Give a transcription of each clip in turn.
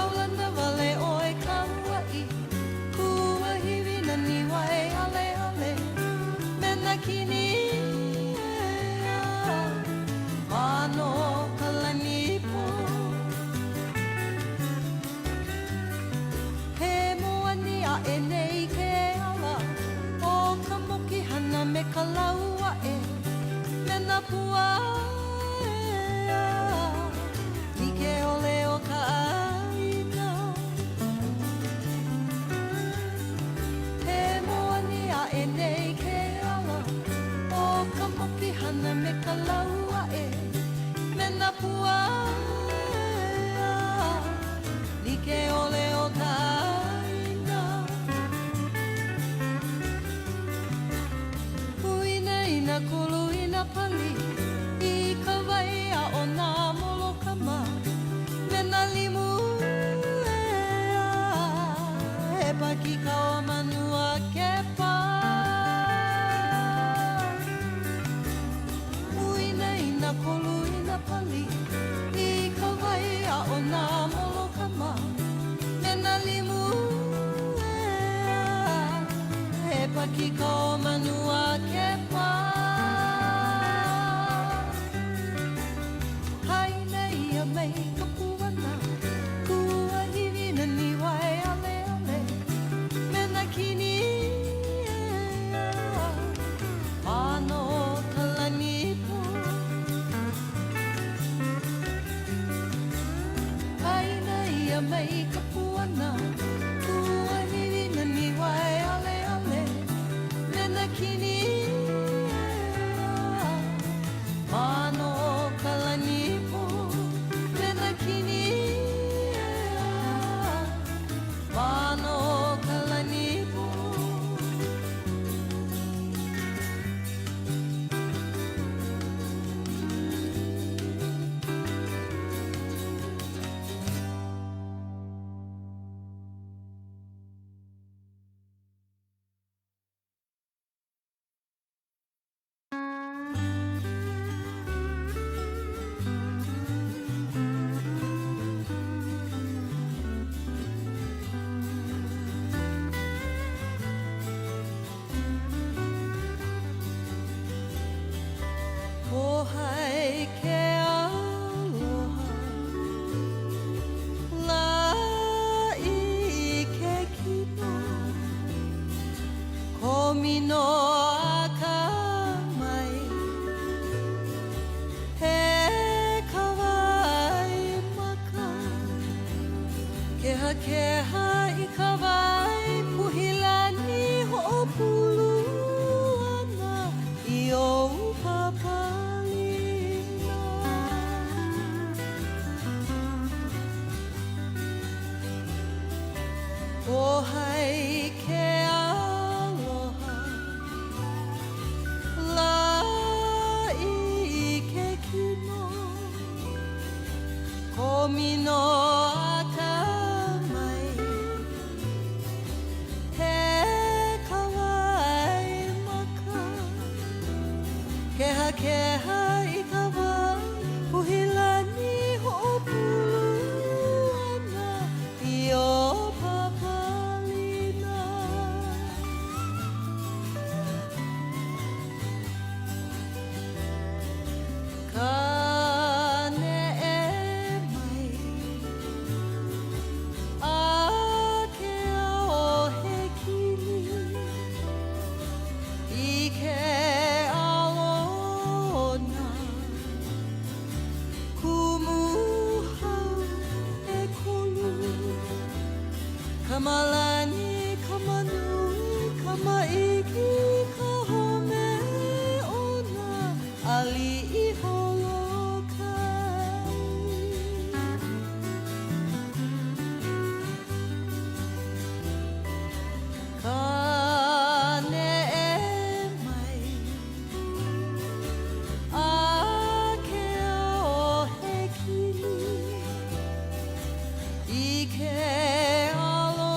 kaulana wale oe ka Hawai'i Kua hiwi na niwa e ale ale Mena kini Mano kalanipo He moa ni a e nei ke ala O ka moki hana me ka laua e Mena pua Like ole o ka aina He moa ni a e nei ke ala O ka moki hana me ka laua e Mena pua Like ole o ka aina Huina ina kulu ina pali I ka waia o nā molokama Mena limu E paki ka o manua ke pā Huina ina kolu ina pali I ka waia o nā molokama Mena limu E paki ka o manua ke pā Mai ka puana Kua hiwi na niwa e ale ale Mena kini Mano kalanipo Aina ia mai ka puana Kua hiwi na niwa e ale ale Mena kini Mano kalanipo Mano kalanipo Ohai ke aloha Lai ke kino Komino a ka mai He kawai maka Keha I ka wai Puhilani ho'opulu ana I o papa Ohai ke aloha Lai ke kino Komino a ka mai He kawai maka Keha I ka wai Puhilani ho'opulu ana I o Kamalani, kamanui, kamaiki, kahome, ona, ali I holokai. Kane e mai, ake o he kini, I ke alo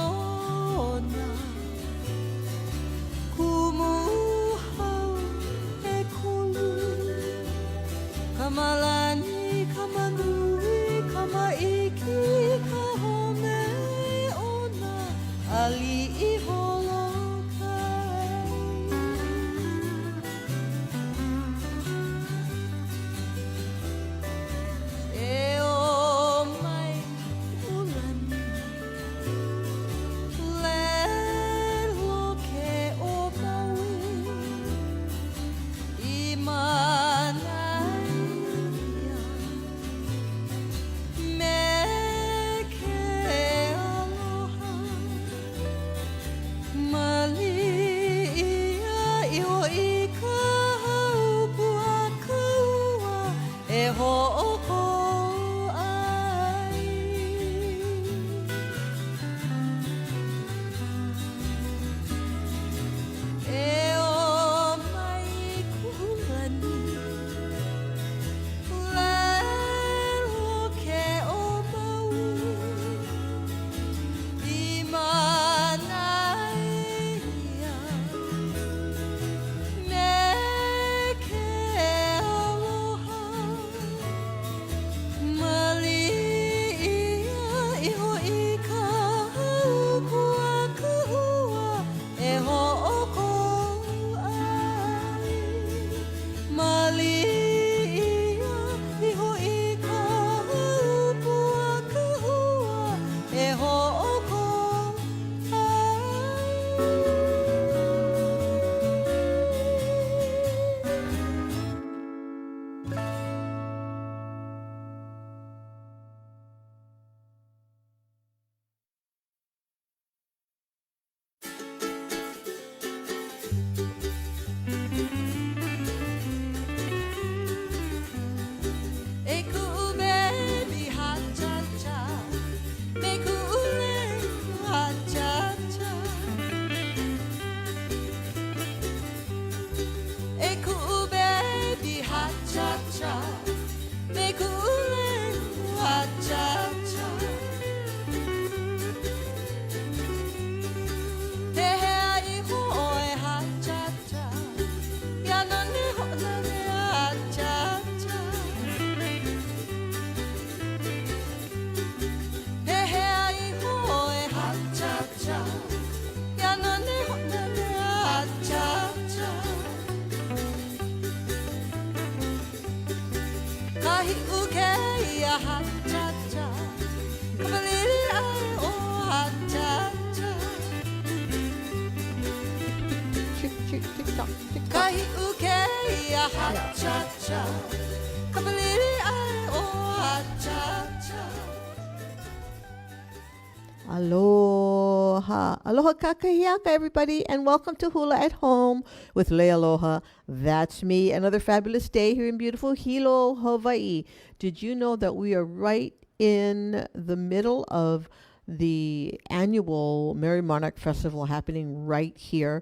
Aloha. Aloha kakahiaka, everybody, and welcome to Hula at Home with Leialoha. That's me. Another fabulous day here in beautiful Hilo, Hawaii. Did you know that we are right in the middle of the annual Merry Monarch Festival happening right here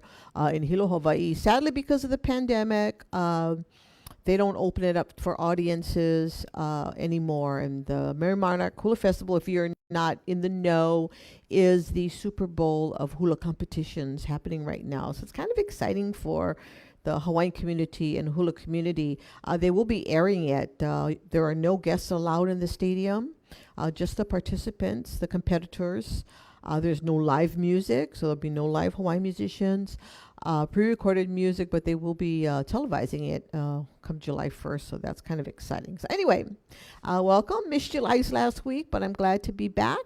in Hilo, Hawaii? Sadly, because of the pandemic, they don't open it up for audiences anymore. And the Merry Monarch Hula Festival, if you're not in the know, is the Super Bowl of hula competitions happening right now. So it's kind of exciting for the Hawaiian community and hula community. They will be airing it. There are no guests allowed in the stadium, just the participants, the competitors. There's no live music, so there'll be no live Hawaiian musicians. Pre-recorded music, but they will be televising it come July 1st, so that's kind of exciting. So anyway, welcome. Missed you last week, but I'm glad to be back.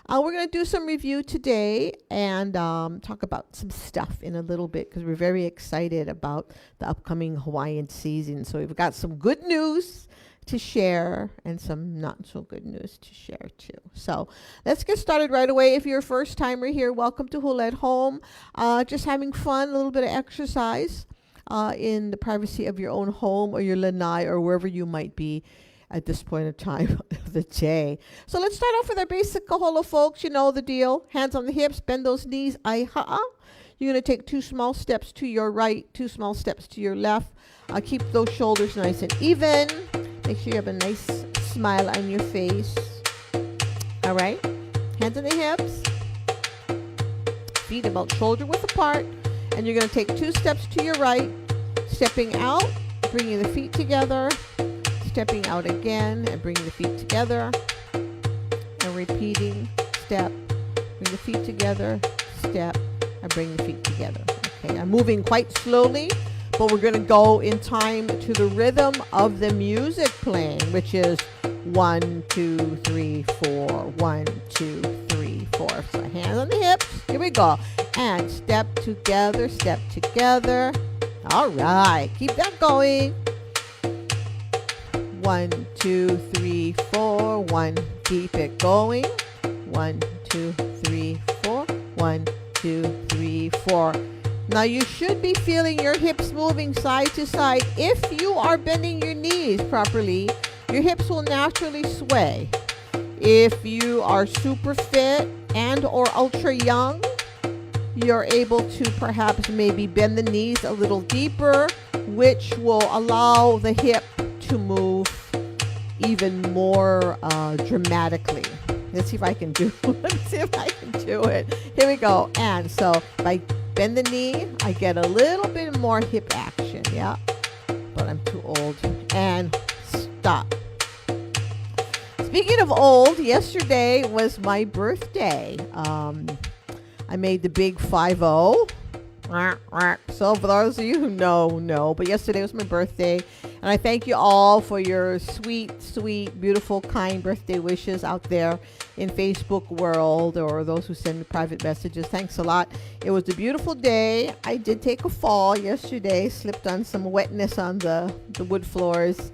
We're going to do some review today and talk about some stuff in a little bit because we're very excited about the upcoming Hawaiian season. So we've got some good news to share and some not so good news to share too. So let's get started right away. If you're a first timer here, welcome to Hula at Home. Just having fun, a little bit of exercise in the privacy of your own home or your lanai or wherever you might be at this point of time of the day. So let's start off with our basic kaholo, folks. You know the deal. Hands on the hips, bend those knees. Aiha'a. You're going to take 2 small steps to your right, 2 small steps to your left. Keep those shoulders nice and even. Make sure you have a nice smile on your face. All right. Hands on the hips. Feet about shoulder width apart. And you're going to take 2 steps to your right. Stepping out, bringing the feet together. Stepping out again and bringing the feet together. And repeating. Step. Bring the feet together. Step. And bring the feet together. Okay. I'm moving quite slowly, but we're going to go in time to the rhythm of the music playing, which is 1, 2, 3, 4, 1, 2, 3, 4. So hands on the hips. Here we go. And step together, step together. All right. Keep that going. 1, 2, 3, 4. 1. Keep it going. 1, 2, 3, 4. 1, 2, 3, 4. Now you should be feeling your hips moving side to side. If you are bending your knees properly, your hips will naturally sway. If you are super fit and or ultra young, you're able to perhaps maybe bend the knees a little deeper, which will allow the hip to move even more dramatically. Let's see if I can do it. Here we go. And so if I bend the knee, I get a little bit more hip action. Yeah. But I'm too old. And stop. Speaking of old, yesterday was my birthday. I made the big 5-0. So for those of you who know. But yesterday was my birthday. And I thank you all for your sweet, sweet, beautiful, kind birthday wishes out there in Facebook world or those who send me private messages. Thanks a lot. It was a beautiful day. I did take a fall yesterday, slipped on some wetness on the wood floors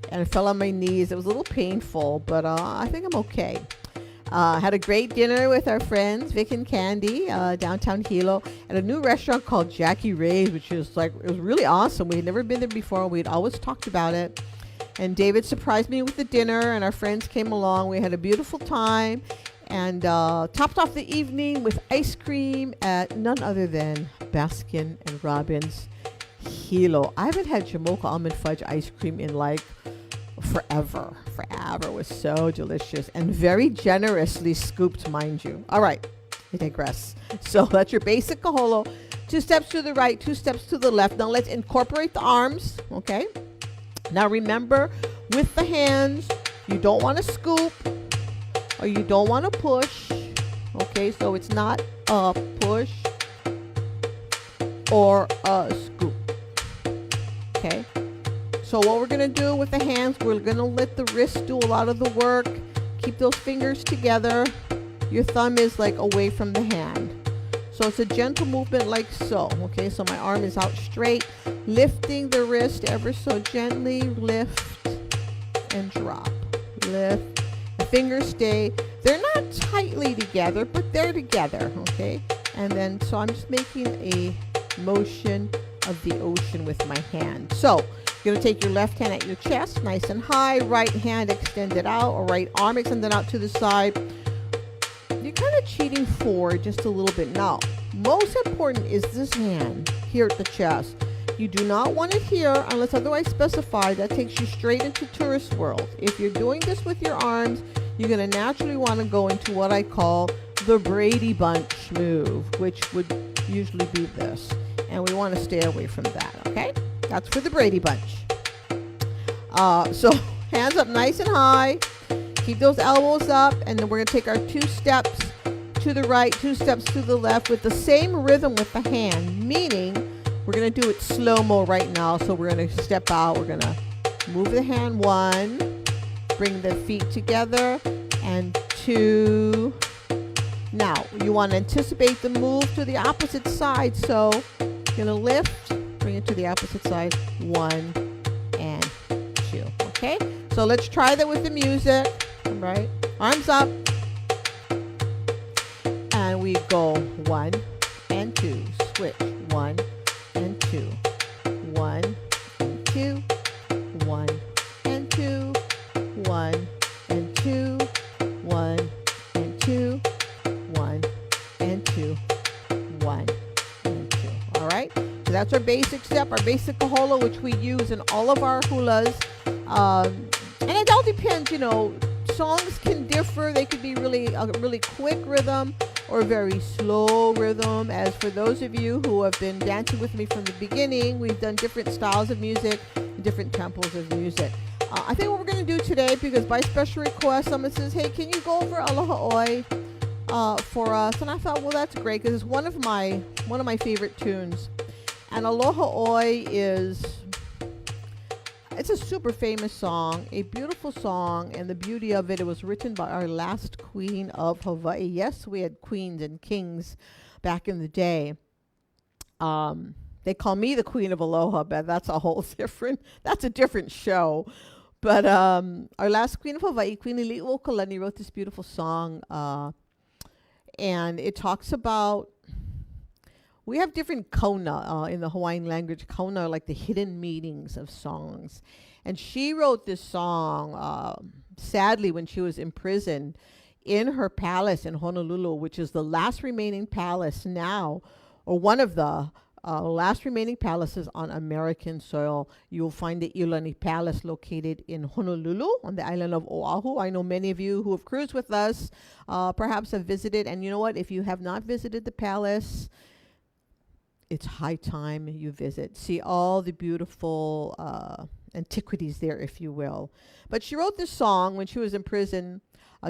and fell on my knees. It was a little painful, but I think I'm okay. Had a great dinner with our friends, Vic and Candy, downtown Hilo, at a new restaurant called Jackie Ray's, which is it was really awesome. We had never been there before. We'd always talked about it. And David surprised me with the dinner, and our friends came along. We had a beautiful time and topped off the evening with ice cream at none other than Baskin and Robbins Hilo. I haven't had Jamocha almond fudge ice cream in forever. It was so delicious and very generously scooped, mind you. All right, I digress. So that's your basic kaholo. 2 steps to the right, 2 steps to the left. Now let's incorporate the arms, okay? Now remember, with the hands, you don't want to scoop or you don't want to push, okay? So it's not a push or a scoop, okay? So what we're going to do with the hands, we're going to let the wrist do a lot of the work. Keep those fingers together. Your thumb is away from the hand. So it's a gentle movement like so. Okay, so my arm is out straight, lifting the wrist ever so gently. Lift and drop. Lift. The fingers stay They're not tightly together, but they're together, okay? And then, so I'm just making a motion of the ocean with my hand. So you're going to take your left hand at your chest, nice and high, right hand extended out, or right arm extended out to the side. You're kind of cheating forward just a little bit. Now, most important is this hand here at the chest. You do not want it here unless otherwise specified. That takes you straight into tourist world. If you're doing this with your arms, you're going to naturally want to go into what I call the Brady Bunch move, which would usually be this. And we want to stay away from that, okay? That's for the Brady Bunch. So hands up nice and high. Keep those elbows up, and then we're going to take our 2 steps to the right, 2 steps to the left with the same rhythm with the hand, meaning we're going to do it slow-mo right now. So we're going to step out. We're going to move the hand 1, bring the feet together, and 2. Now, you want to anticipate the move to the opposite side. So you're going to lift, bring it to the opposite side, 1 and 2. Okay? So let's try that with the music. All right? Arms up. And we go 1 and 2. Switch. 1 and 2. 1 and 2. 1 and 2. 1 and 2. 1 and 2. 1 and 2. 1 and 2. All right? So that's our basic step, our basic hula, which we use in all of our hulas. And it all depends, you know, songs can differ. They could be really a really quick rhythm or very slow rhythm. As for those of you who have been dancing with me from the beginning, we've done different styles of music, different tempos of music. I think what we're going to do today, because by special request, someone says, hey, can you go over Aloha Oi for us? And I thought, well, that's great, because it's one of my favorite tunes. And Aloha Oi it's a super famous song, a beautiful song, and the beauty of it, it was written by our last queen of Hawaii. Yes, we had queens and kings back in the day. They call me the Queen of Aloha, but that's a different show. But our last queen of Hawaii, Queen Leialoha, wrote this beautiful song, and it talks about, we have different kauna in the Hawaiian language. Kauna are like the hidden meanings of songs. And she wrote this song, sadly, when she was imprisoned in her palace in Honolulu, which is the last remaining palace now, or one of the last remaining palaces on American soil. You'll find the Iolani Palace located in Honolulu on the island of Oahu. I know many of you who have cruised with us perhaps have visited. And you know what? If you have not visited the palace, it's high time you visit. See all the beautiful antiquities there, if you will. But she wrote this song when she was in prison.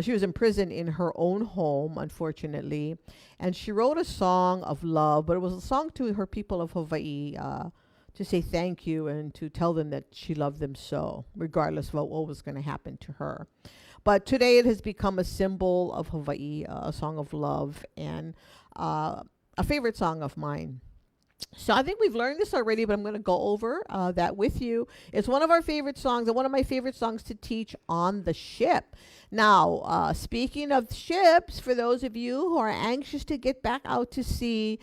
She was in prison in her own home, unfortunately. And she wrote a song of love, but it was a song to her people of Hawaii to say thank you and to tell them that she loved them so, regardless of what was going to happen to her. But today it has become a symbol of Hawaii, a song of love, and a favorite song of mine. So I think we've learned this already, but I'm going to go over that with you. It's one of our favorite songs and one of my favorite songs to teach on the ship. Now, speaking of ships, for those of you who are anxious to get back out to sea,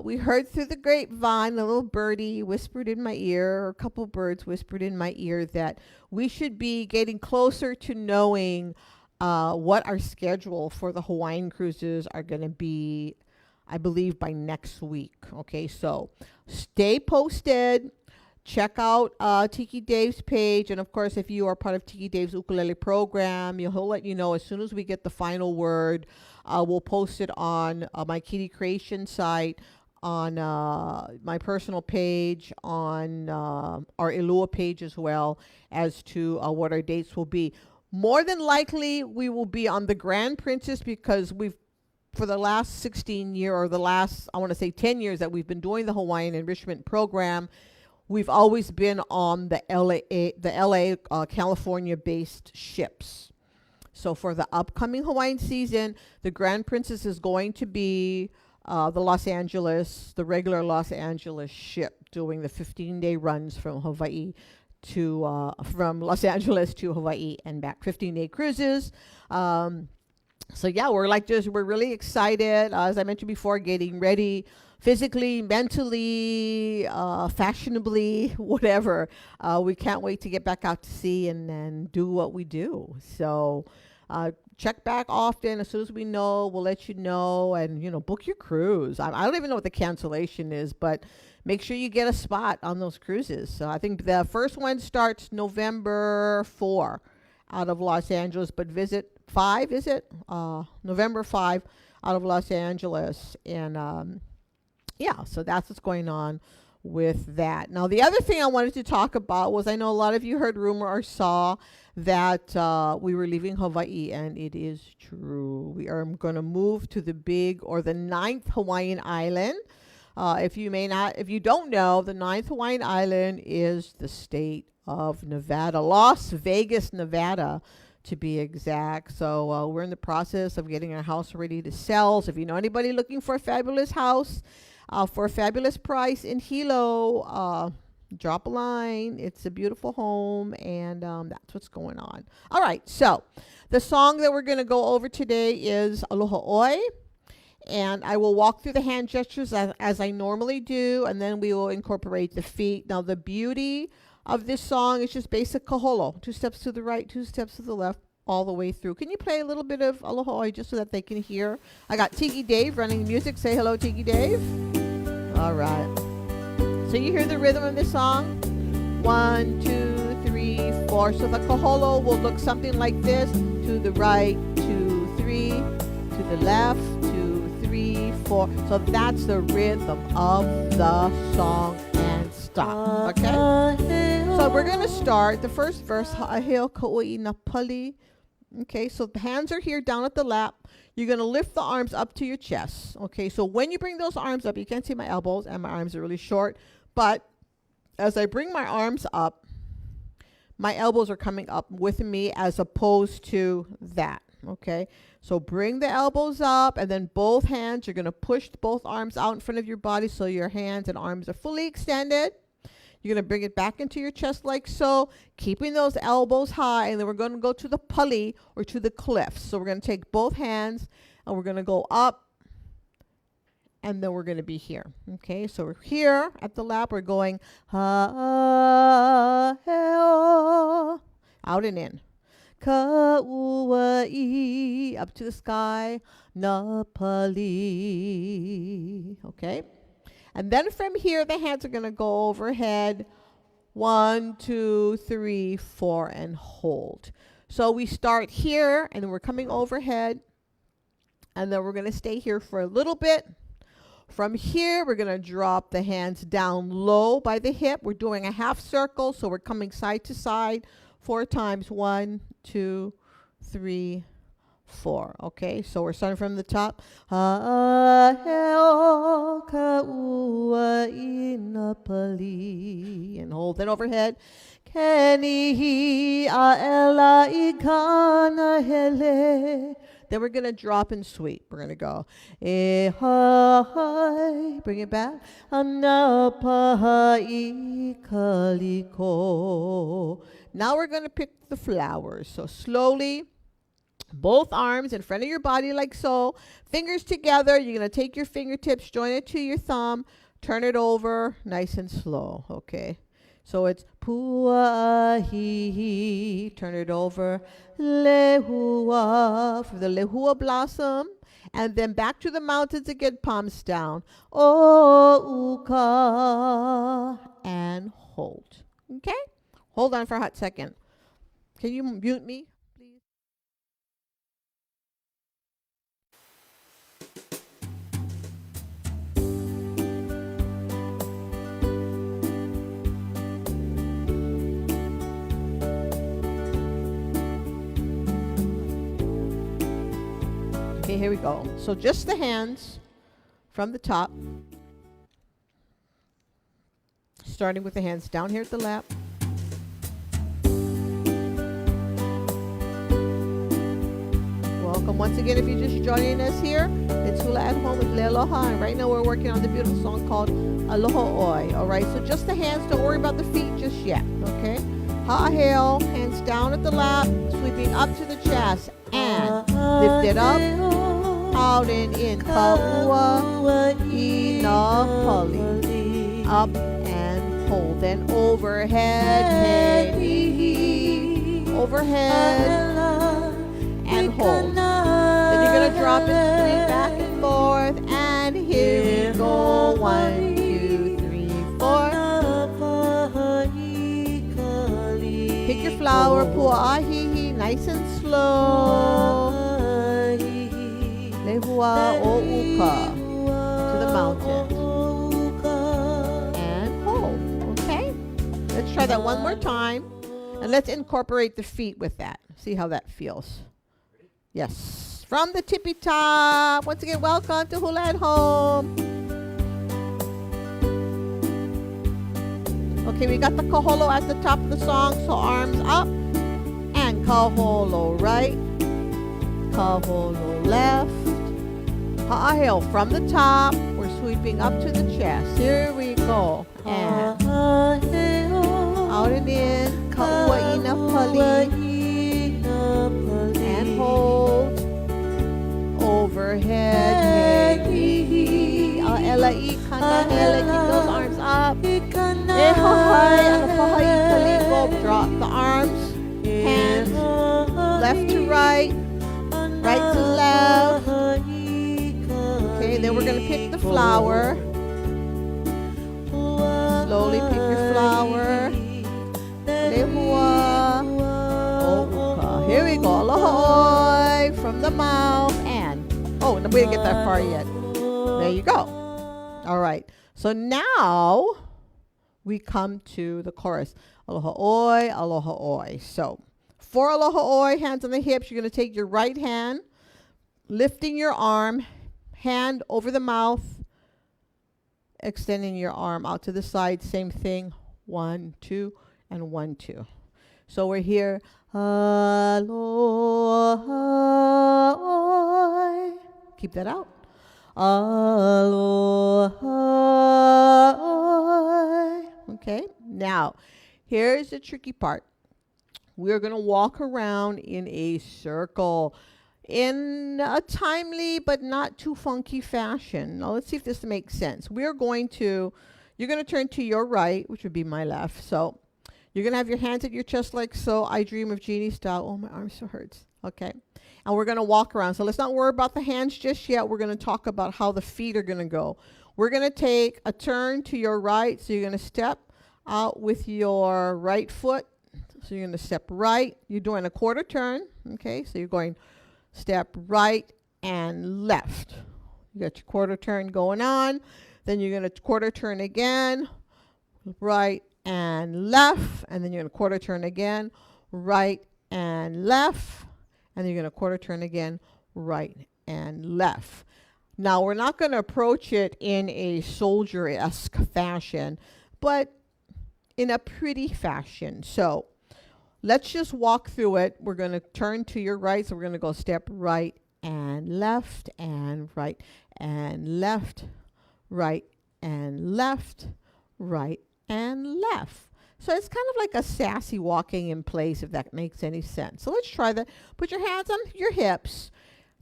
we heard through the grapevine, a little birdie whispered in my ear, or a couple birds whispered in my ear, that we should be getting closer to knowing what our schedule for the Hawaiian cruises are going to be, I believe, by next week. Okay, so stay posted. Check out Tiki Dave's page. And of course, if you are part of Tiki Dave's ukulele program, he'll let you know as soon as we get the final word. We'll post it on my Kitty Creation site, on my personal page, on our Ilua page as well, as to what our dates will be. More than likely, we will be on the Grand Princess, because for the last 16 years, or the last, I want to say 10 years that we've been doing the Hawaiian Enrichment Program, we've always been on the LA, California-based ships. So for the upcoming Hawaiian season, the Grand Princess is going to be the regular Los Angeles ship, doing the 15-day runs from Hawaii to, from Los Angeles to Hawaii and back, 15-day cruises. So yeah, we're really excited. As I mentioned before, getting ready physically, mentally, fashionably, whatever. We can't wait to get back out to sea and do what we do. So check back often. As soon as we know, we'll let you know. And, book your cruise. I don't even know what the cancellation is, but make sure you get a spot on those cruises. So I think the first one starts November 4 out of Los Angeles, but visit 5, is it? November 5 out of Los Angeles. And yeah, so that's what's going on with that. Now, the other thing I wanted to talk about was, I know a lot of you heard rumor or saw that we were leaving Hawaii, and it is true. We are going to move to the ninth Hawaiian island. If you don't know, the ninth Hawaiian island is the state of Nevada, Las Vegas, Nevada, to be exact. So we're in the process of getting our house ready to sell. So if you know anybody looking for a fabulous house for a fabulous price in Hilo, drop a line. It's a beautiful home, and that's what's going on. All right, so the song that we're going to go over today is Aloha Oi. And I will walk through the hand gestures as I normally do, and then we will incorporate the feet. Now, the beauty of this song is just basic kaholo. 2 steps to the right, 2 steps to the left, all the way through. Can you play a little bit of Aloha Oi just so that they can hear? I got Tiki Dave running the music. Say hello, Tiki Dave. All right. So you hear the rhythm of this song? 1, 2, 3, 4. So the kaholo will look something like this. To the right, 2, 3. To the left, 2, 3, 4. So that's the rhythm of the song, and stop. Okay? So we're going to start the first verse. Ha'aheo kau'i na pali. Okay, so the hands are here down at the lap. You're going to lift the arms up to your chest. Okay, so when you bring those arms up, you can't see my elbows, and my arms are really short. But as I bring my arms up, my elbows are coming up with me as opposed to that. Okay, so bring the elbows up, and then both hands, you're going to push both arms out in front of your body so your hands and arms are fully extended. You're going to bring it back into your chest like so, keeping those elbows high, and then we're going to go to the pali, or to the cliff. So we're going to take both hands, and we're going to go up, and then we're going to be here. Okay, so we're here at the lap. We're going ha-heo, out and in. Kauai, up to the sky, na pali. Okay. And then from here, the hands are going to go overhead. 1, 2, 3, 4, and hold. So we start here, and then we're coming overhead. And then we're going to stay here for a little bit. From here, we're going to drop the hands down low by the hip. We're doing a half circle, so we're coming side to side 4 times. 1, 2, 3, 4. Okay, so we're starting from the top. Ha'aheo kauai na pali. And hold it overhead. Kenihi a'ela I kana hele. Then we're going to drop and sweep. We're going to go. E hai. Bring it back. Anapaha'i kaliko. Now we're going to pick the flowers. So slowly, both arms in front of your body like so. Fingers together. You're going to take your fingertips, join it to your thumb, turn it over nice and slow. Okay. So it's puahi, turn it over, lehua, for the lehua blossom, and then back to the mountains again, palms down. O'uka, and hold. Okay? Hold on for a hot second. Can you mute me, please? Okay, here we go. So just the hands from the top. Starting with the hands down here at the lap. Welcome once again if you're just joining us here. It's Hula at Home with Leialoha, and right now we're working on the beautiful song called Aloha Oi. Alright, so just the hands, don't worry about the feet just yet, okay? Ha'aheo, hands down at the lap, sweeping up to the chest, and Lift it up, out and in. Kaua ina pali. Up and hold. Then overhead. Hey. Overhead and hold. Then you're going to drop it 3 back and forth. And here we go. 1, 2, 3, 4. Pick your flower. Pu'ahihi. Nice and slow. Lehua o uka. To the mountain. And hold. Okay? Let's try that one more time. And let's incorporate the feet with that. See how that feels. Yes. From the tippy top. Once again, welcome to Hula at Home. Okay, we got the kaholo at the top of the song. So arms up. And kaholo right. Kaholo left. Ha'aheo from the top. We're sweeping up to the chest. Here we go. And out and in. Kauaina pali. And hold. Overhead. Elai kana hele. Keep those arms up. Ehahai. Alapahai kaliko. Drop the arms. Hands. Left to right. Right to left. Okay, then we're going to pick the flower. Slowly pick your flower. Lehua. Oh, here we go. Aloha oi. From the mouth. And, oh, no, we didn't get that far yet. There you go. All right. So now we come to the chorus. Aloha oi, aloha oi. So for aloha oi, hands on the hips, you're going to take your right hand, lifting your arm, hand over the mouth, extending your arm out to the side. Same thing. 1, 2, and 1, 2. So we're here. Aloha oi. Keep that out. Aloha oi. Okay. Now, here's the tricky part. We're going to walk around in a circle in a timely but not too funky fashion. Now, let's see if this makes sense. You're going to turn to your right, which would be my left. So you're going to have your hands at your chest like so. I dream of Jeannie style. Oh, my arm still hurts. Okay. And we're going to walk around. So let's not worry about the hands just yet. We're going to talk about how the feet are going to go. We're going to take a turn to your right. So you're going to step out with your right foot. So you're going to step right. You're doing a quarter turn. Okay. So you're going step right and left. You got your quarter turn going on. Then you're going to quarter turn again. Right and left. And then you're going to quarter turn again. Right and left. And you're going to quarter turn again, right and left. Now, we're not going to approach it in a soldier-esque fashion, but in a pretty fashion. So let's just walk through it. We're going to turn to your right. So we're going to go step right and left and right and left, right and left, right and left. So it's kind of like a sassy walking in place, if that makes any sense. So let's try that. Put your hands on your hips.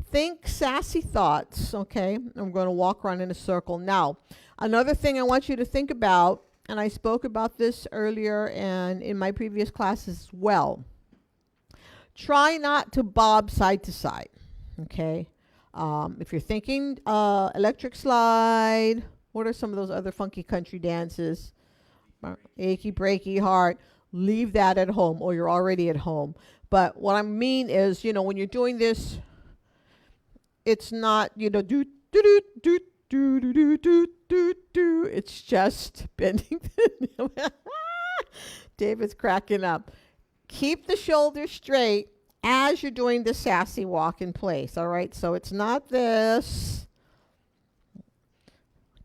Think sassy thoughts, okay? I'm going to walk around in a circle. Now, another thing I want you to think about, and I spoke about this earlier and in my previous classes as well. Try not to bob side to side, okay? If you're thinking electric slide, what are some of those other funky country dances? Achy, breaky heart, leave that at home, or you're already at home. But what I mean is, when you're doing this, it's not, do, do, do, do, do, do, do, do, do, do. It's just bending. David's cracking up. Keep the shoulders straight as you're doing the sassy walk in place, all right? So it's not this.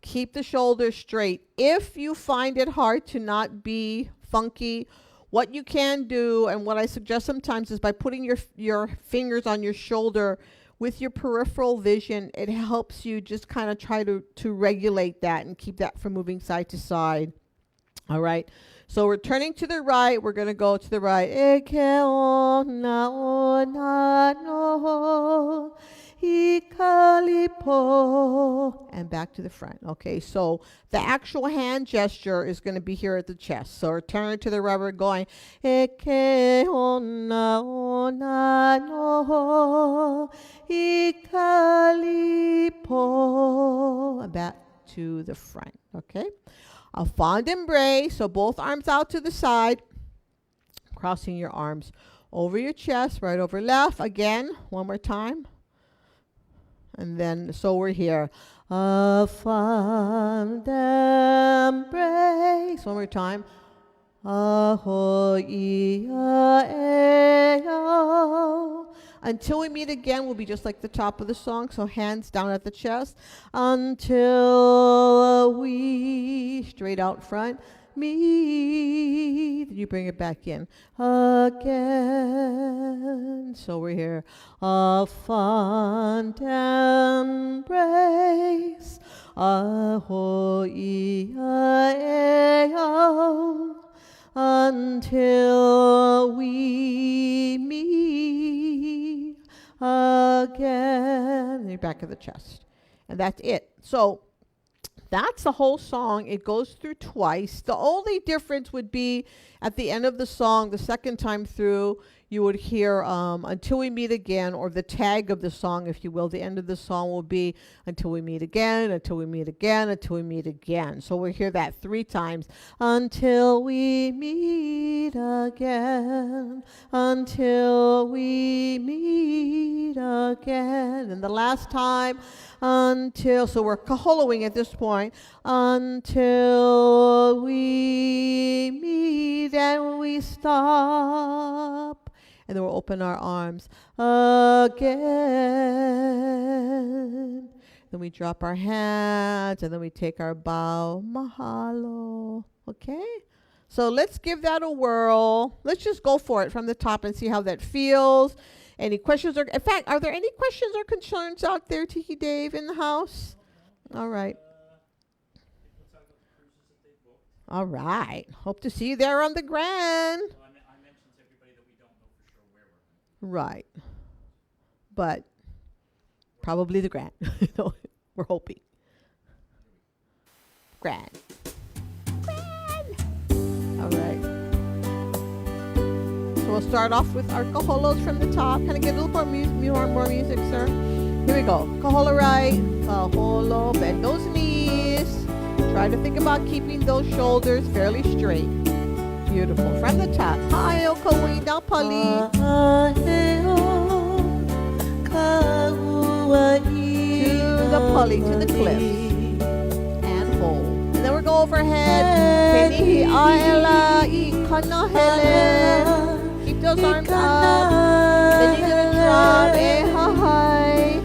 Keep the shoulders straight. If you find it hard to not be funky, what you can do, and what I suggest sometimes, is by putting your fingers on your shoulder with your peripheral vision, it helps you just kind of try to regulate that and keep that from moving side to side. All right. So we're turning to the right. We're going to go to the right. E ke ona ona no Ikalipo, and back to the front. Okay, so the actual hand gesture is going to be here at the chest. So we're turning to the right, we're going Eke ona ona no Ikalipo, and back to the front. Okay, a fond embrace. So both arms out to the side, crossing your arms over your chest, right over left. Again, one more time. And then, so we're here. A fond embrace. One more time. Aho'i a'eo. Until we meet again, we'll be just like the top of the song. So hands down at the chest. Until we, straight out front, meet. You bring it back in again. So we're here. A fond embrace. Aho'i a'eo. Until we meet again. And you're back of the chest. And that's it. So that's the whole song. It goes through twice. The only difference would be at the end of the song, the second time through, you would hear Until We Meet Again, or the tag of the song, if you will. The end of the song will be Until We Meet Again, Until We Meet Again, Until We Meet Again. So we'll hear that 3 times. Until we meet again, until we meet again. And the last time, until, so we're kaholoing at this point, until we meet and we stop. And then we'll open our arms again. Then we drop our hands, and then we take our bow. Mahalo. Okay? So let's give that a whirl. Let's just go for it from the top and see how that feels. Any questions? In fact, are there any questions or concerns out there, Tiki Dave, in the house? All right. All right. Hope to see you there on the Grand. Right. But probably the Grand. We're hoping. Grand. All right. So we'll start off with our kaholos from the top. Can I get a little more music, sir? Here we go. Kahola right. Kaholo. Bend those knees. Try to think about keeping those shoulders fairly straight. Beautiful. From the top. Haeo kaui na pali. To the pulley, to the cliff. And hold. And then we're going overhead. Kenihi aela I kanahele. Keep those arms up. Then you're going to drop. Ehahai.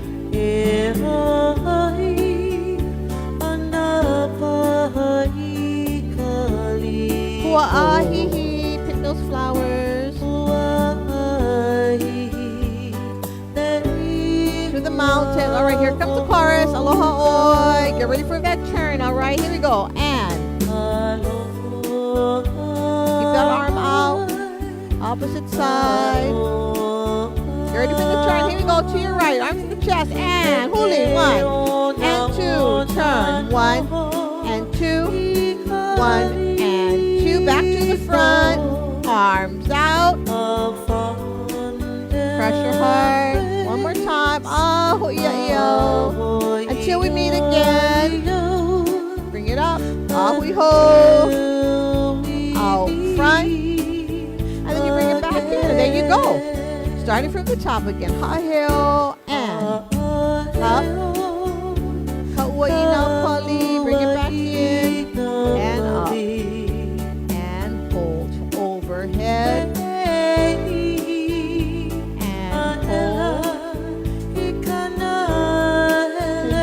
Hua'ahihi. Pick those flowers. To the mountain. All right, here comes the chorus. Aloha oi. Get ready for that turn. All right, here we go. And keep that arm out. Opposite side. Get ready for the turn. Here we go. To your right. Arms to the chest. And huli. 1 and 2. Turn. 1 and 2. 1 and 2. Back to the front. Arms out. Crush your heart. One more time. Ahuia'io. Until we meet again. Bring it up. Ahui-ho. Out front. And then you bring it back in. And there you go. Starting from the top again. Ha'heo. And up. Kauaina pali. Bring it back in. And up. And hold. Overhead.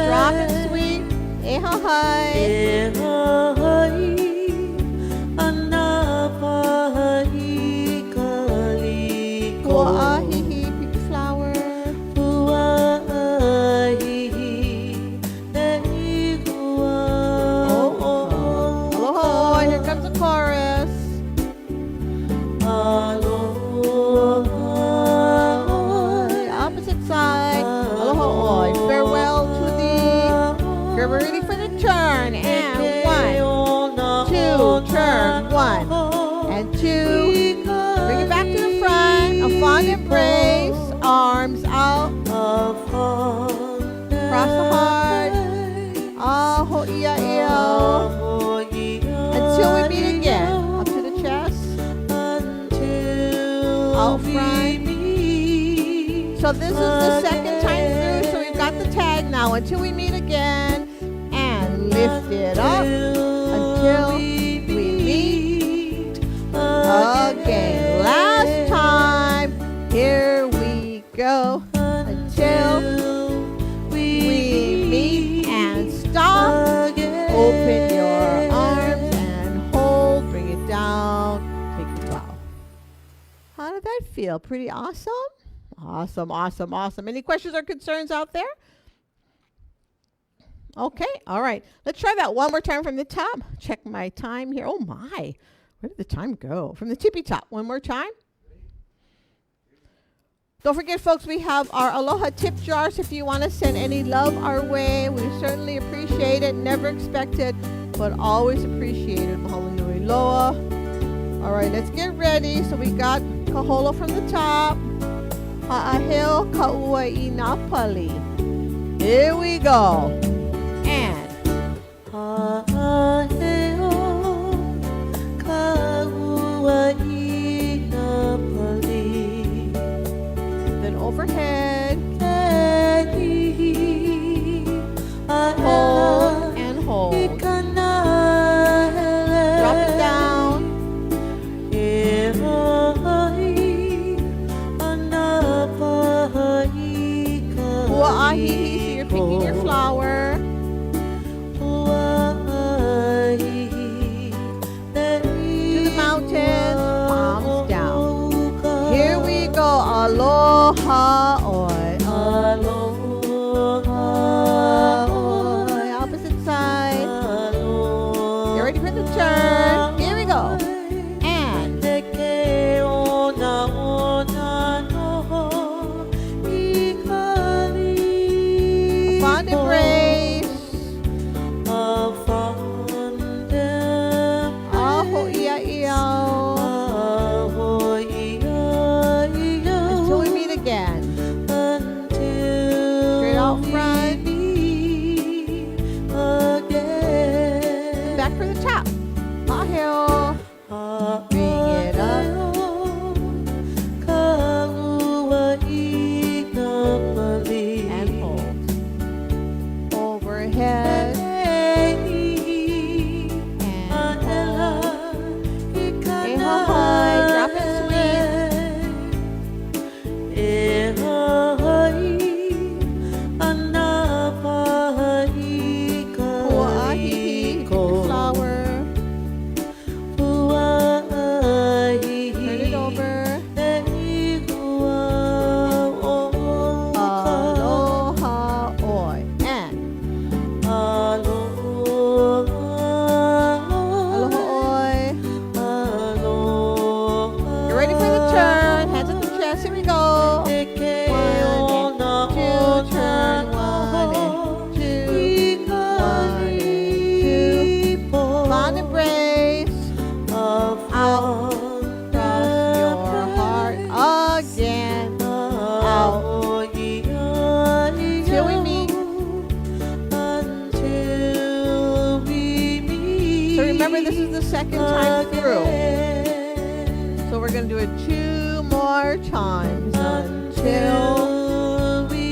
Drop and sweep. Ehahai. Kua'ahihi. Pick the flower. We're ready for the turn. And 1, 2, turn. 1 and 2. Bring it back to the front. A fond embrace. Arms out. Cross the heart. Aho ia ia. Until we meet again. Up to the chest. Out front. So this is the second time through. So we've got the tag now. Until we meet again. And lift it up. Until we meet again. Last time. Here we go. Until we meet and stop. Open your arms and hold. Bring it down. Take a bow. How did that feel? Pretty awesome? Awesome, awesome, awesome. Any questions or concerns out there? Okay, all right. Let's try that one more time from the top. Check my time here. Oh my, where did the time go? From the tippy top, one more time. Don't forget, folks, we have our Aloha tip jars if you want to send any love our way. We certainly appreciate it. Never expected, but always appreciated. Mahalo nui loa. All right, let's get ready. So we got kaholo from the top. Ha'aheo ka'ua I nā pali. Here we go. And ha'aheo ka'ua I nā pali. Then overhead. Hold and hold. Drop it down. Hua'ahi, so you're picking your flower. To the mountains, palms down. Here we go. Aloha oi. Aloha oi. Opposite side. You're ready for the turn. Here we go. And fond embrace. Aho ia ia. Until we meet again. Straight out front. Back for the top. Aheo. Bring it up. And hold. Overhead. And ahoy. Drop it sweet. Hua'ahi. Pick your flower. Turn it over. Aloha oi. And aloha oi. You're ready for the turn. Hands at the chest. Here we go. 1 and 2. Turn 1 and 2. 1 and 2. Fond embrace. Out. Cross your heart again. Out. Till we meet. So remember, this is the second time through. So we're going to do it 2 more times until we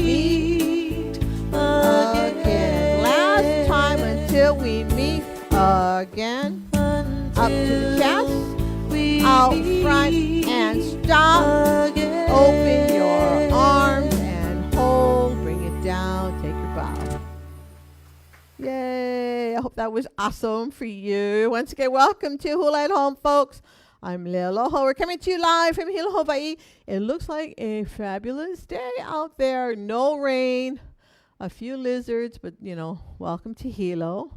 meet again. Last time until we meet again. Up to the chest. Out front and stop. Open your arms and hold. Bring it down. Take your bow. Yay. I hope that was awesome for you. Once again, welcome to Hula at Home, folks. I'm Leialoha. We're coming to you live from Hilo, Hawaii. It looks like a fabulous day out there. No rain. A few lizards, but, you know, welcome to Hilo.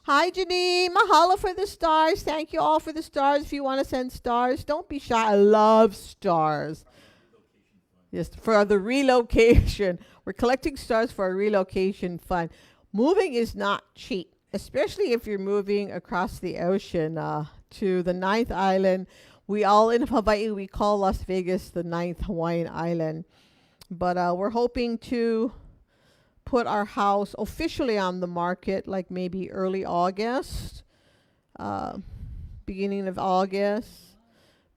Hi, Janine. Mahalo for the stars. Thank you all for the stars. If you want to send stars, don't be shy. I love stars. Just for the relocation. We're collecting stars for a relocation fund. Moving is not cheap, especially if you're moving across the ocean to the ninth island. We all in Hawaii, we call Las Vegas the ninth Hawaiian island. But we're hoping to put our house officially on the market like maybe early August, beginning of August,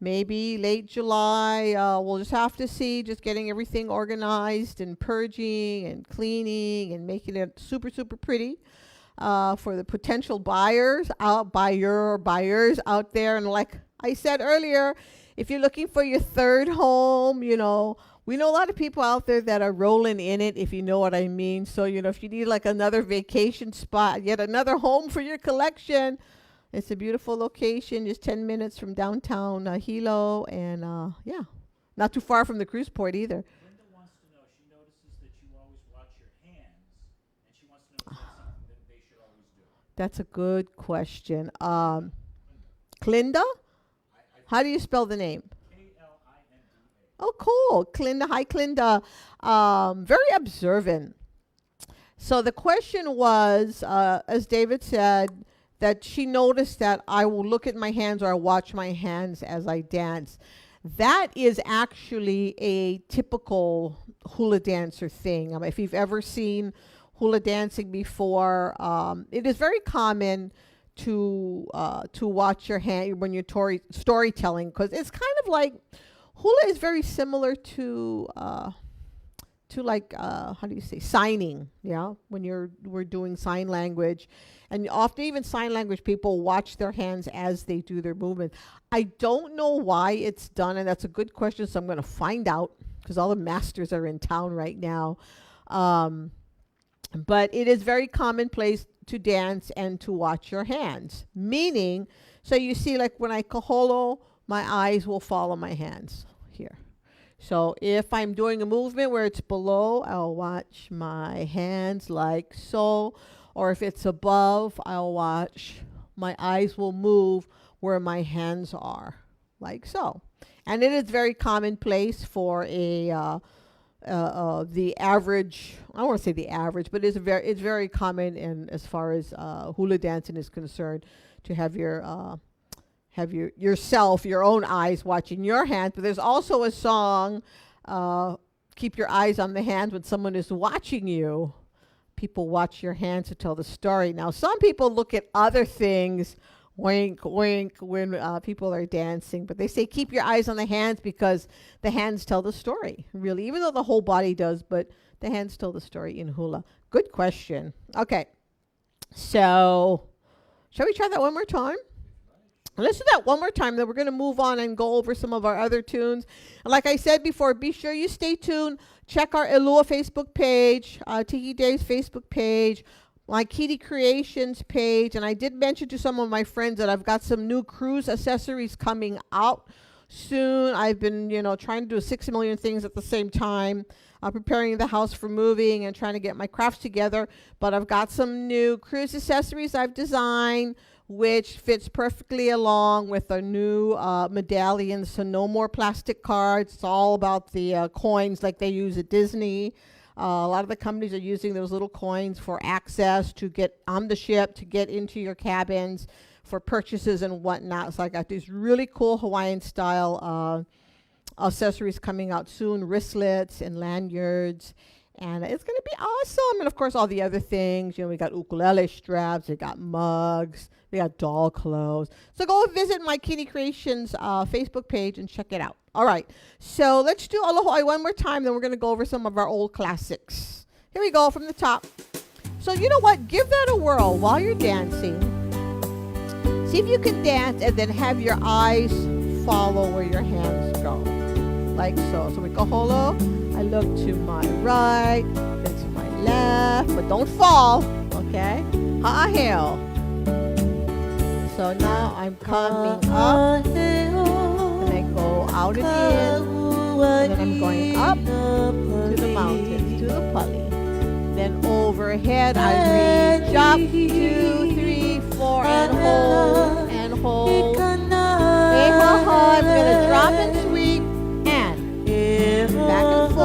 maybe late July. We'll just have to see, just getting everything organized and purging and cleaning and making it super, super pretty for the potential buyers out there. And like I said earlier, if you're looking for your third home, we know a lot of people out there that are rolling in it, if you know what I mean. So, if you need like another vacation spot, yet another home for your collection, it's a beautiful location, just 10 minutes from downtown Hilo, and not too far from the cruise port either. Linda wants to know, she notices that you always watch your hands, and she wants to know if that's something that they should always do. That's a good question. Clinda? How do you spell the name? K-L-I-N-D-A. Oh, cool. Clinda. Hi, Clinda. Very observant. So the question was, as David said, that she noticed that I will look at my hands or I watch my hands as I dance. That is actually a typical hula dancer thing. If you've ever seen hula dancing before, it is very common to watch your hand when you're storytelling, because it's kind of like hula is very similar to like how do you say, signing, when we're doing sign language, and often even sign language people watch their hands as they do their movement. I don't know why it's done, and that's a good question, so I'm going to find out, because all the masters are in town right now. But it is very commonplace to dance and to watch your hands. Meaning, so you see, like when I kaholo, my eyes will follow my hands here. So if I'm doing a movement where it's below, I'll watch my hands like so. Or if it's above, I'll watch, my eyes will move where my hands are, like so. And it is very commonplace for the average, I don't want to say the average, but it's very common, in as far as hula dancing is concerned, to have your own eyes watching your hands. But there's also a song, keep your eyes on the hands when someone is watching you. People watch your hands to tell the story. Now, some people look at other things, wink, wink, when people are dancing, but they say keep your eyes on the hands because the hands tell the story, really, even though the whole body does, but the hands tell the story in hula. Good question. Okay, so shall we try that one more time? Let's do that one more time, then we're going to move on and go over some of our other tunes. And like I said before, be sure you stay tuned. Check our Elua Facebook page, Tiki Days Facebook page, my Kitty Creations page. And I did mention to some of my friends that I've got some new cruise accessories coming out soon. I've been, trying to do 6 million things at the same time, preparing the house for moving and trying to get my crafts together. But I've got some new cruise accessories I've designed, which fits perfectly along with our new medallions. So no more plastic cards. It's all about the coins like they use at Disney. A lot of the companies are using those little coins for access to get on the ship, to get into your cabins, for purchases and whatnot. So I got these really cool Hawaiian style accessories coming out soon, wristlets and lanyards. And it's going to be awesome. And of course, all the other things, we got ukulele straps, we got mugs, we got doll clothes. So go visit my Kitty Creations Facebook page and check it out. All right. So let's do Aloha one more time. Then we're going to go over some of our old classics. Here we go from the top. So you know what? Give that a whirl while you're dancing. See if you can dance and then have your eyes follow where your hands go. Like so. So we go holo. I look to my right, then to my left, but don't fall, okay? Ha'aheo. So now I'm coming up, and I go out and in, and then I'm going up to the mountains, to the pali. Then overhead, I reach up, 2, 3, 4, and hold, and hold. Hey, ha, ha, I'm gonna drop and sweep, and back and forth.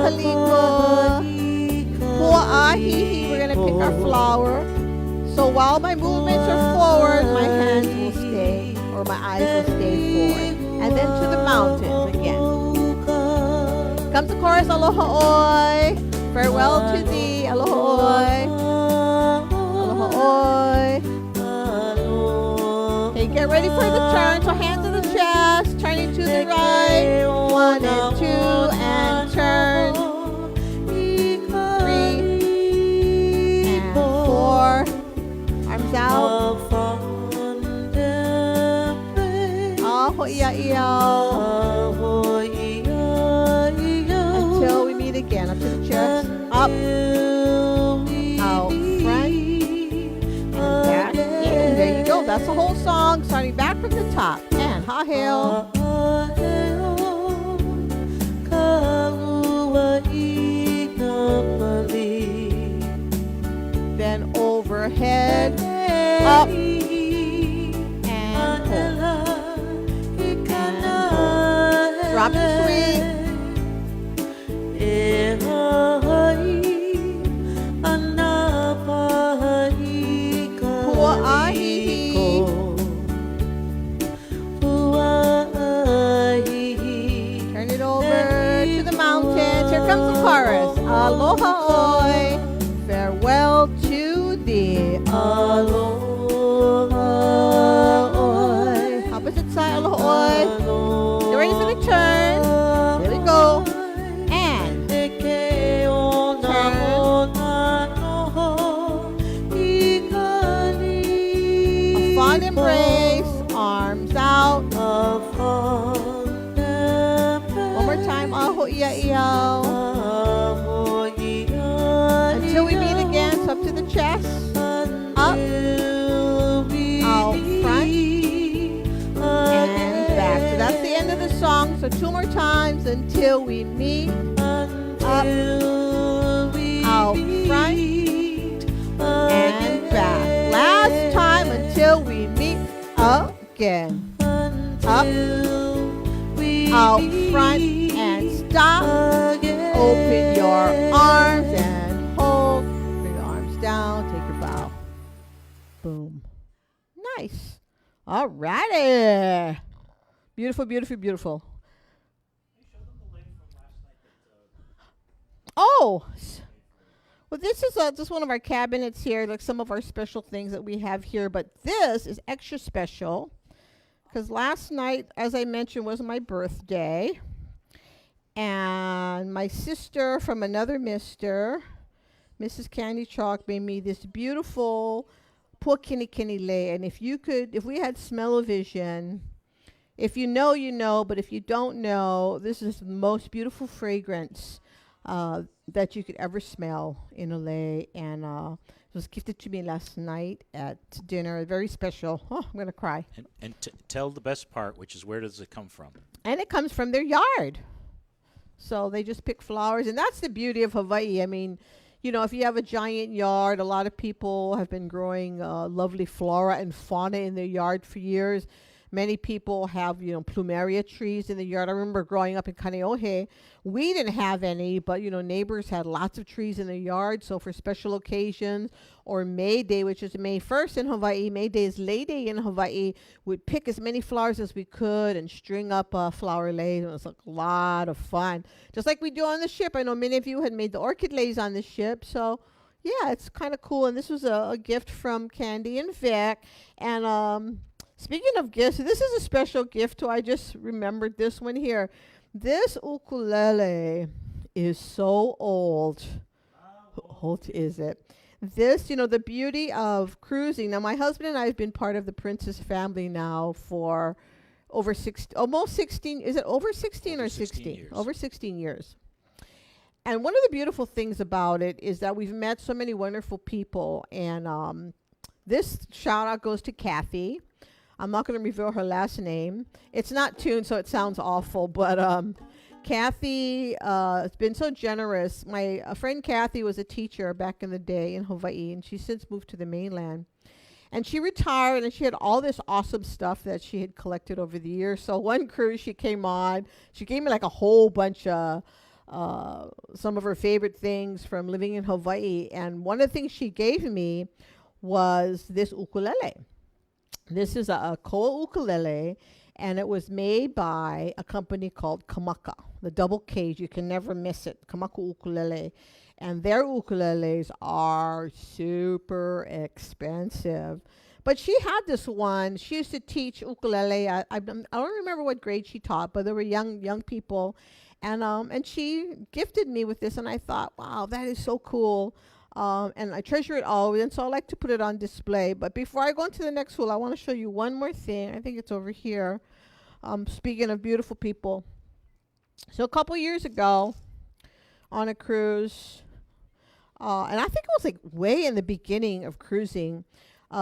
kaliko. Hua'ahihi. We're going to pick our flower. So while my movements are forward, my hands will stay, or my eyes will stay forward. And then to the mountains again. Comes the chorus, aloha oi. Farewell to thee, aloha oi. Aloha oi. Okay, get ready for the turn. So hands to the chest, turning to the right. 1 and 2, and turn. 3 and 4. Arms out. Until we meet again. Up to the chest. Up. Out front. And back. And there you go. That's the whole song. Starting back from the top. And haheo. Then overhead. Up. And hold. Drop the sweep. Turn it over to the mountains. Here comes the chorus. Aloha oi. Farewell to thee. Aloha oi. Opposite side. Aloha oi. Get ready for the turn. Here we go. And turn. A fond embrace. Arms out. One more time. Aho ia ia. Until we meet again. So up to the chest. Up. Out front. And back. So that's the end of the song. So 2 more times until we meet. Up. Out front. And back. Last time until we meet again. Up. Out front. And stop. Open your arms and hold. Bring your arms down. Take your bow. Boom. Nice. All righty. Beautiful, beautiful, beautiful. Oh. Well, this is just one of our cabinets here, like some of our special things that we have here. But this is extra special because last night, as I mentioned, was my birthday. And my sister from another mister, Mrs. Candy Chalk, made me this beautiful puakinikini. And if we had smell-o-vision, if you know, you know. But if you don't know, this is the most beautiful fragrance that you could ever smell in a lei. And it was gifted to me last night at dinner. Very special. Oh, I'm going to cry. And tell the best part, which is where does it come from? And it comes from their yard. So they just pick flowers. And that's the beauty of Hawaii. I mean, you know, if you have a giant yard, a lot of people have been growing lovely flora and fauna in their yard for years. Many people have, you know, plumeria trees in the yard. I remember growing up in Kaneohe, we didn't have any, but, you know, neighbors had lots of trees in their yard. So for special occasions or May Day, which is May 1st in Hawaii, May Day is Lei Day in Hawaii, we'd pick as many flowers as we could and string up flower leis. It was like a lot of fun. Just like we do on the ship. I know many of you had made the orchid leis on the ship. So, yeah, it's kind of cool. And this was a gift from Candy and Vic. And, speaking of gifts, this is a special gift too. I just remembered this one here. This ukulele is so old. How old is it? This, you know, the beauty of cruising. Now, my husband and I have been part of the Princess family now for almost 16. Is it over 16 or 16? Years. Over 16 years. And one of the beautiful things about it is that we've met so many wonderful people. And this shout out goes to Kathy. I'm not going to reveal her last name. It's not tuned, so it sounds awful. But Kathy has been so generous. My friend Kathy was a teacher back in the day in Hawaii, and she's since moved to the mainland. And she retired, and she had all this awesome stuff that she had collected over the years. So one cruise she came on, she gave me like a whole bunch of some of her favorite things from living in Hawaii. And one of the things she gave me was this ukulele. This is a koa ukulele, and it was made by a company called Kamaka, the double K's. You can never miss it, Kamaka Ukulele. And their ukuleles are super expensive. But she had this one. She used to teach ukulele. I don't remember what grade she taught, but there were young people. And she gifted me with this, and I thought, wow, that is so cool. And I treasure it always, and so I like to put it on display. But before I go into the next hula, I want to show you one more thing. I think it's over here. Speaking of beautiful people. So a couple years ago, on a cruise, and I think it was like way in the beginning of cruising,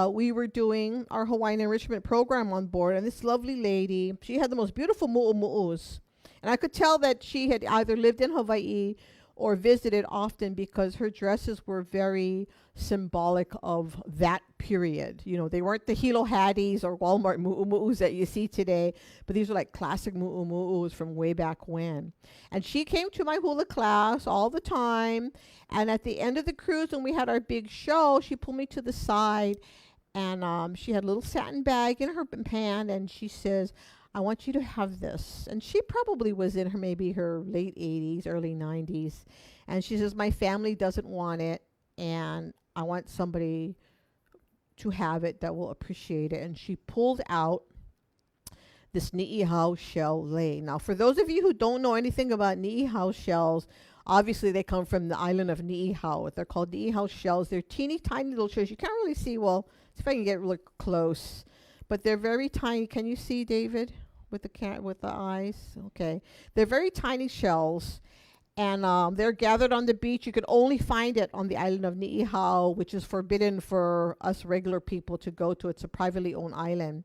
we were doing our Hawaiian enrichment program on board, and this lovely lady, she had the most beautiful mu'umu'us. And I could tell that she had either lived in Hawaii or visited often, because her dresses were very symbolic of that period. You know, they weren't the Hilo Hatties or Walmart mu'umu'us that you see today, but these were like classic mu'umu'us from way back when. And she came to my hula class all the time. And at the end of the cruise, when we had our big show, she pulled me to the side, and she had a little satin bag in her hand, and she says, I want you to have this. And she probably was in maybe her late 80s, early 90s. And she says, my family doesn't want it, and I want somebody to have it that will appreciate it. And she pulled out this ni'ihau shell lei. Now, for those of you who don't know anything about ni'ihau shells, obviously they come from the island of Ni'ihau. They're called ni'ihau shells. They're teeny tiny little shells. You can't really see, well, see if I can get really close. But they're very tiny. Can you see, David, with the eyes? Okay. They're very tiny shells, and they're gathered on the beach. You could only find it on the island of Ni'ihau, which is forbidden for us regular people to go to. It's a privately owned island,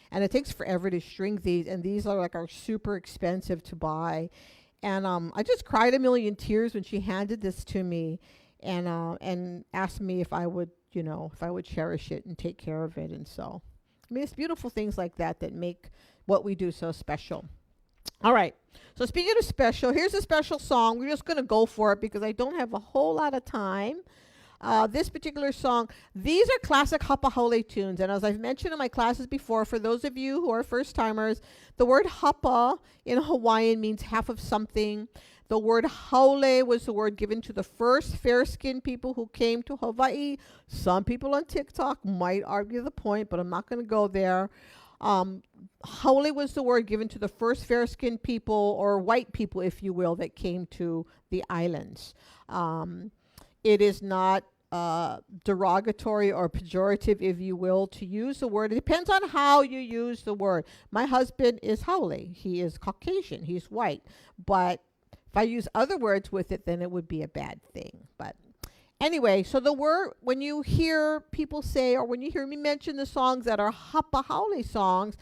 and it takes forever to string these, and these are super expensive to buy. And I just cried a million tears when she handed this to me, and asked me if I would, if I would cherish it and take care of it. And so, I mean, it's beautiful things like that that make what we do so special. All right. So speaking of special, here's a special song. We're just going to go for it because I don't have a whole lot of time. This particular song, these are classic hapa haole tunes. And as I've mentioned in my classes before, for those of you who are first timers, the word hapa in Hawaiian means half of something. The word haole was the word given to the first fair-skinned people who came to Hawaii. Some people on TikTok might argue the point, but I'm not going to go there. Haole was the word given to the first fair-skinned people, or white people, if you will, that came to the islands. It is not derogatory or pejorative, if you will, to use the word. It depends on how you use the word. My husband is haole. He is Caucasian. He's white. But if I use other words with it, then it would be a bad thing. But anyway, so the word, when you hear people say, or when you hear me mention the songs that are hapa haole songs,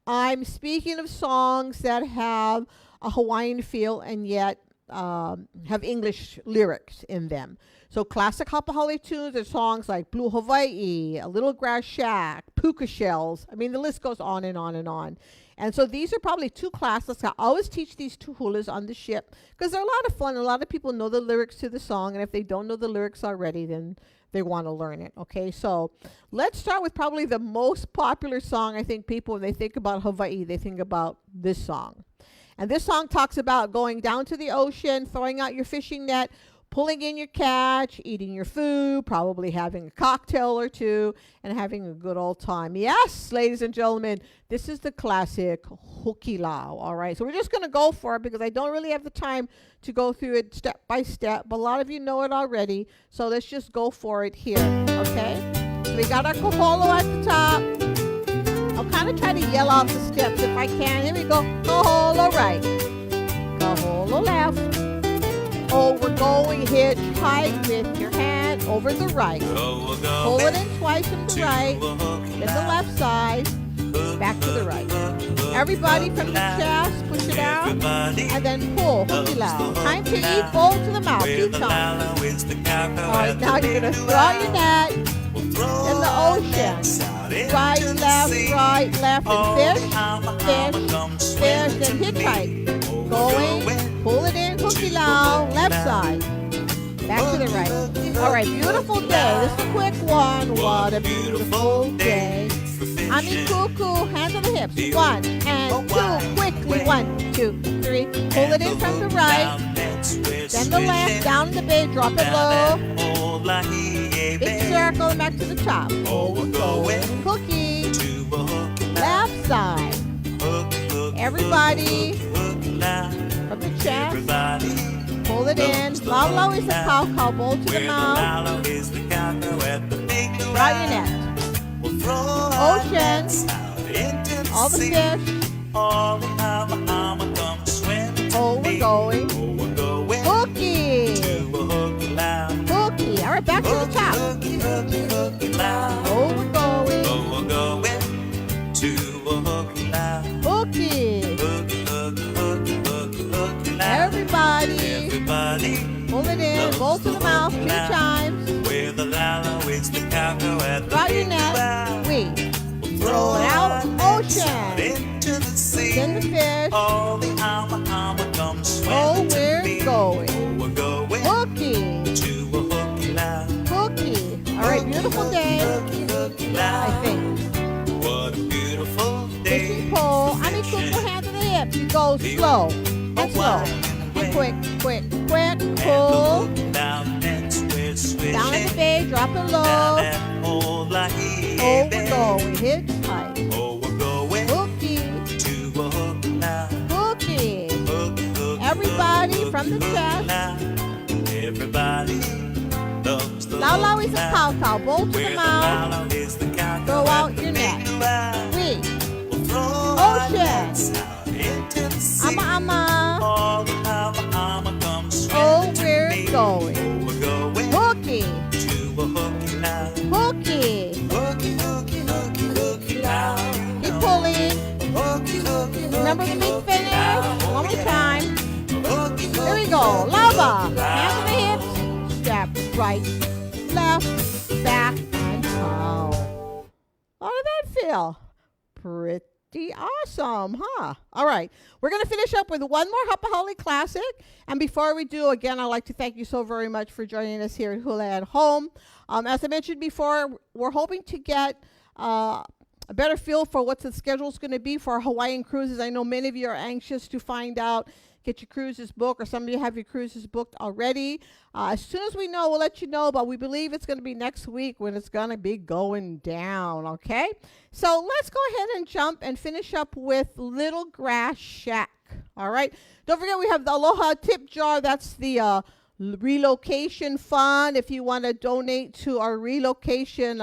I'm speaking of songs that have a Hawaiian feel and yet have English lyrics in them. So classic hapa haole tunes are songs like Blue Hawaii, A Little Grass Shack, Puka Shells. I mean, the list goes on and on and on. And so these are probably two classics. I always teach these two hulas on the ship because they're a lot of fun. A lot of people know the lyrics to the song, and if they don't know the lyrics already, then they want to learn it. Okay, so let's start with probably the most popular song. I think people, when they think about Hawaii, they think about this song. And this song talks about going down to the ocean, throwing out your fishing net, pulling in your catch, eating your food, probably having a cocktail or two, and having a good old time. Yes, ladies and gentlemen, this is the classic Hukilau, all right? So we're just going to go for it because I don't really have the time to go through it step by step, but a lot of you know it already, so let's just go for it here, okay? So we got our koholo at the top. I'll kind of try to yell out the steps if I can. Here we go. Koholo right, koholo left. Oh, we're going hitchhike with your hand over the right. Pull it in twice from the right, then the left side, back to the right. Everybody from the chest, push it out, and then pull, hukilau. Time to eat, bowl to the mouth, 2 times. All right, now you're going to throw out your net in the ocean. Right, left, and fish, then hitchhike. Going, pull it in, hukilau. left side. Back to the right. All right, beautiful day. This is a quick one. What a beautiful day. Ami cuckoo, hands on the hips. 1 and 2, quickly. 1, 2, 3. Pull it in from the right. Then the left, down the bay, drop it low. Big circle, and back to the top. Cookie. Left side. Everybody. From the chest. Pull it in. Low is the cow bowl to the mouth. Draw your net. Ocean. All the fish. Oh, we're going. Hooky. Hooky. All right, back to the top. Oh, we're going. Hooky. Everybody. Pull it in. Bowl to the mouth 2 times. Draw your net. We. Roll it out. Ocean. Then the fish. Oh, we're going. Hooky. Hooky. All right, beautiful day. I think. Fishing pole. I mean, cuckoo, hands on the hips. You go slow and slow and quick. Pull. Down in the bay, drop it low. Oh, we're going. Hitch tight. Hooky. Hooky. Everybody from the chest. Lao is a cow. Bowl to the mouth. Throw out your net. We. Ocean. Ama. Oh, we're going. Hooky. Hooky. Keep pulling. Remember the big finish? One more time. Here we go. Lava. Hands on the hips. Step right, left, back, and down. How did that feel? Pretty awesome, huh? All right. We're going to finish up with one more Hapahali classic. And before we do, again, I'd like to thank you so very much for joining us here at Hula at Home. As I mentioned before, we're hoping to get a better feel for what the schedule is going to be for our Hawaiian cruises. I know many of you are anxious to find out, get your cruises booked, or some of you have your cruises booked already. As soon as we know, we'll let you know, but we believe it's going to be next week when it's going to be going down, okay? So let's go ahead and jump and finish up with Little Grass Shack, all right? Don't forget we have the Aloha tip jar. That's the relocation fund. If you want to donate to our relocation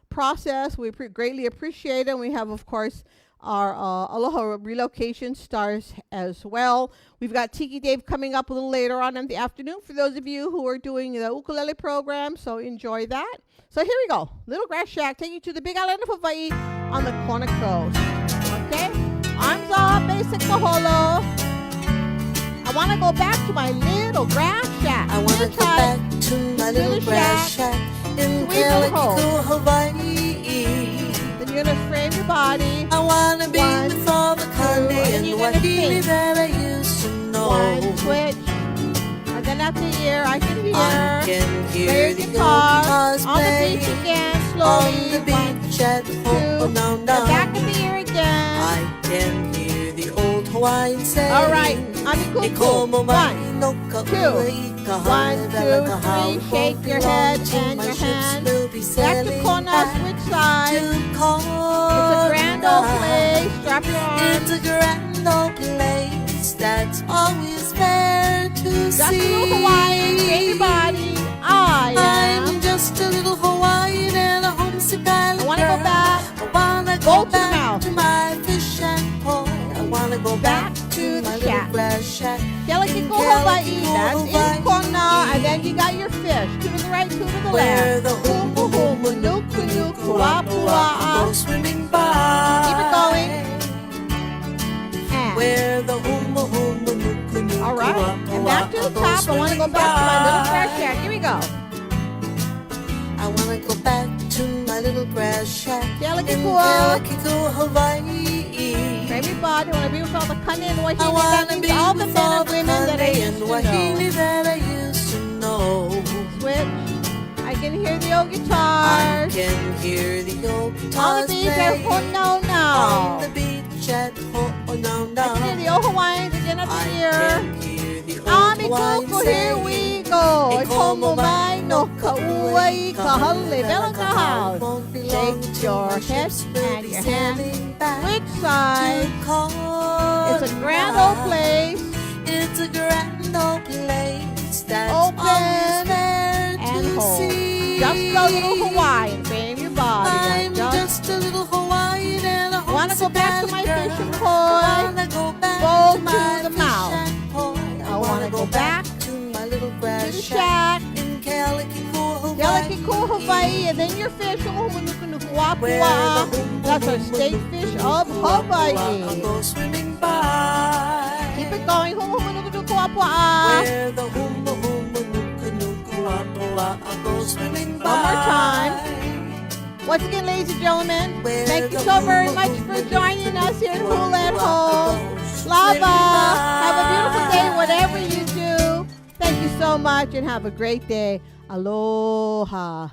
process, we greatly appreciate it. We have, of course, our Aloha relocation stars as well. We've got Tiki Dave coming up a little later on in the afternoon for those of you who are doing the ukulele program, so enjoy that. So here we go. Little Grass Shack, take you to the big island of Hawaii on the corner coast. Okay? Arms up, basic mahalo. I want to go back to my little grass shack. I want to go back to my little grass shack in Leialoha, Hawaii. Then you're going to frame your body. I want to be with all the kane and wahine that I used to know. One switch. And then after a year, I can hear the guitars on the beach again, slowly. On the beach at home, down. Back of the year again. I can hear the old Hawaiian saying. All right, Ami Kuku. 1, 2, 1, 2, 3. Shake your head and your hand. Back to corner, switch side. It's a grand old place. Drop your arms. It's a grand old place that's always fair to Just see. a little Hawaiian, shake your body. I'm just a little Hawaiian and a homesick island I want to go girl. back. I wanna Go go to the back mouth. to my fish and poi. I wanna go back to the my shack. little grass shack. Kelikiko Hawaii, that's in corner. And then you got your fish. 2 to the right, 2 to the Where left. the humu humu nuku nuku pua wapua. go swimming by. Keep it going. And Where the humu humu nuku nuku all right, and back to the go top. I want to go swimming back to my little grass by. shack. Here we go. I wanna go back to my little grass shack in Kelikiko. Kelikiko, Hawaii. Everybody want to be with all the kane and I wahine. That wanna means be all the with men all and the women that I kane used and to know. wahine that the old I guitars. can hear the old On the guitars beach at playing. Hono On now. the beach at Ho'onauna. I can hear the old Hawaiians again up I in here. can hear the old Ami Hawaiian kuku, here we saying, go. "E E komo mai no ka uai ka hale Bella bella ka house. won't be long Shake till your my head ships will and be your hand. sailing back Which to side? It's a grand old Connemara. place. It's a grand old place that's Open always there and to hold. see. Just a little Hawaiian, frame your body. I'm just a little Hawaiian and a Wanna go back to my girl. fishing I pole? wanna go back Go to my to the fish mouth. shack pole. I wanna go back to my little to grass the shack shack. in Kealakekua, Hawaii. Kealakekua, Hawaii, and then your fish, Humunukunukuapua. Where the That's our state fish of Hawaii. go swimming by. Keep it going, Humunukunukuapua. Where the go swimming by. One more time. Once again, ladies and gentlemen, Where thank you the so very much for joining us here at Hula at Home. Lava, have a beautiful day, whatever you do. Thank you so much and have a great day. Aloha.